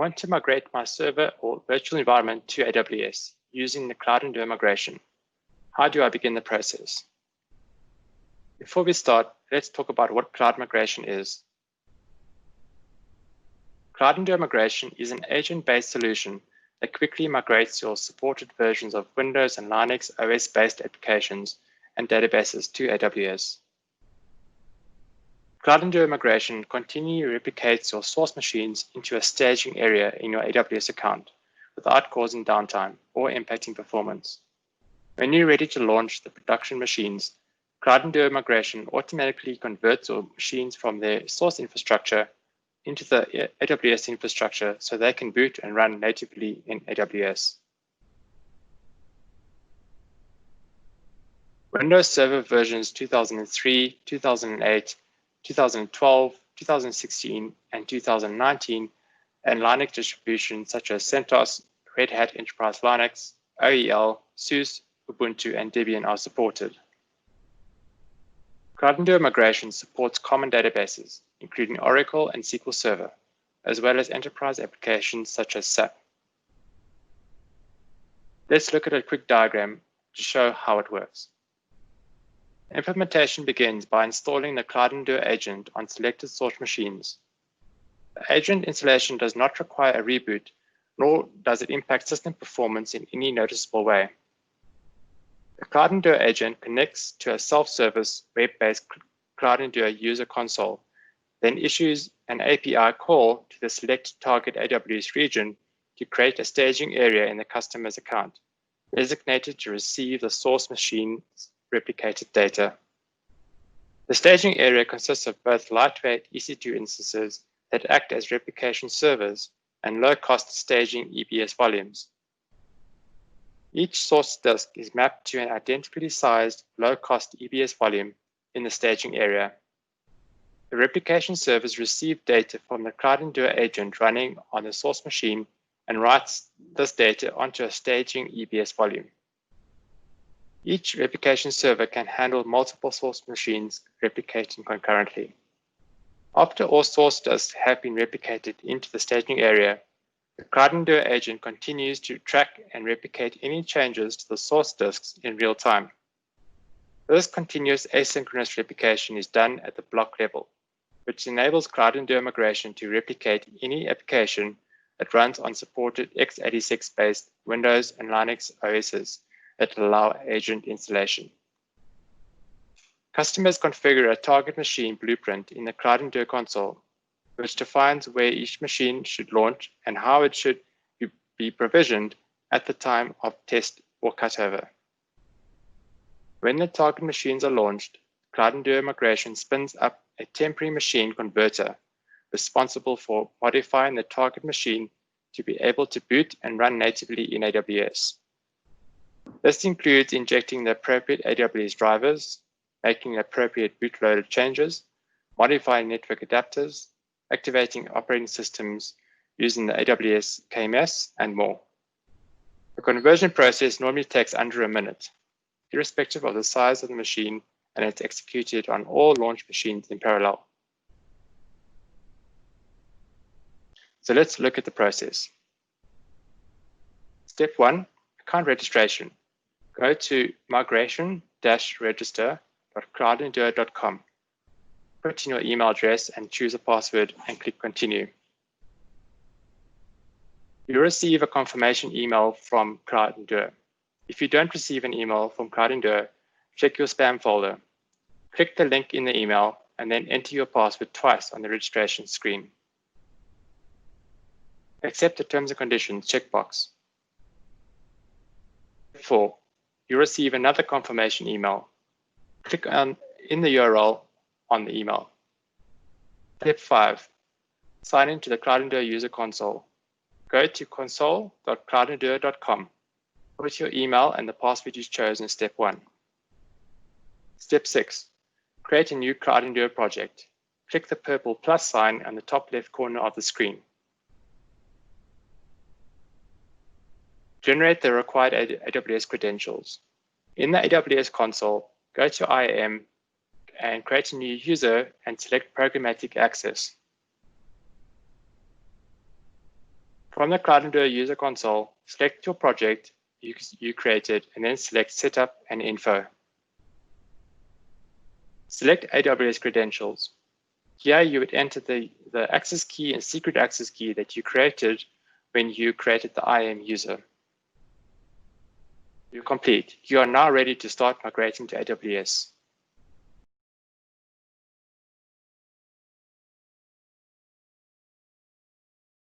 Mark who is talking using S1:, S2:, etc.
S1: want to migrate my server or virtual environment to AWS using the CloudEndure migration. How do I begin the process? Before we start, let's talk about what cloud migration is. CloudEndure Migration is an agent-based solution that quickly migrates your supported versions of Windows and Linux OS-based applications and databases to AWS. CloudEndure Migration continually replicates your source machines into a staging area in your AWS account without causing downtime or impacting performance. When you're ready to launch the production machines, CloudEndure Migration automatically converts your machines from their source infrastructure into the AWS infrastructure so they can boot and run natively in AWS. Windows Server versions 2003, 2008, 2012, 2016, and 2019, and Linux distributions such as CentOS, Red Hat Enterprise Linux, OEL, SUSE, Ubuntu, and Debian are supported. CloudEndure Migration supports common databases, including Oracle and SQL Server, as well as enterprise applications such as SAP. Let's look at a quick diagram to show how it works. Implementation begins by installing the CloudEndure agent on selected source machines. The agent installation does not require a reboot, nor does it impact system performance in any noticeable way. The CloudEndure agent connects to a self-service web-based CloudEndure User Console, then issues an API call to the select target AWS region to create a staging area in the customer's account, designated to receive the source machine's replicated data. The staging area consists of both lightweight EC2 instances that act as replication servers and low-cost staging EBS volumes. Each source disk is mapped to an identically sized low-cost EBS volume in the staging area. The replication servers receive data from the CloudEndure agent running on the source machine and writes this data onto a staging EBS volume. Each replication server can handle multiple source machines replicating concurrently. After all source disks have been replicated into the staging area, the CloudEndure agent continues to track and replicate any changes to the source disks in real time. This continuous asynchronous replication is done at the block level, which enables CloudEndure Migration to replicate any application that runs on supported x86-based Windows and Linux OSs that allow agent installation. Customers configure a target machine blueprint in the CloudEndure console, which defines where each machine should launch and how it should be provisioned at the time of test or cutover. When the target machines are launched, CloudEndure Migration spins up a temporary machine converter responsible for modifying the target machine to be able to boot and run natively in AWS. This includes injecting the appropriate AWS drivers, making appropriate bootloader changes, modifying network adapters, activating operating systems using the AWS KMS, and more. The conversion process normally takes under a minute, irrespective of the size of the machine, and it's executed on all launch machines in parallel. So let's look at the process. Step 1, account registration. Go to migration-register.cloudendure.com. Put in your email address and choose a password and click continue. You'll receive a confirmation email from CloudEndure. If you don't receive an email from CloudEndure, check your spam folder. Click the link in the email and then enter your password twice on the registration screen. Accept the terms and conditions checkbox. 4. You receive another confirmation email. Click in the URL on the email. Step 5. Sign into the CloudEndure User Console. Go to console.cloudendure.com. Put your email and the password you chose in Step 1. Step 6. Create a new CloudEndure project. Click the purple plus sign on the top left corner of the screen. Generate the required AWS credentials. In the AWS console, go to IAM and create a new user and select programmatic access. From the CloudEndure User Console, select your project you created and then select Setup and Info. Select AWS Credentials. Here you would enter the access key and secret access key that you created when you created the IAM user. You're complete. You are now ready to start migrating to AWS.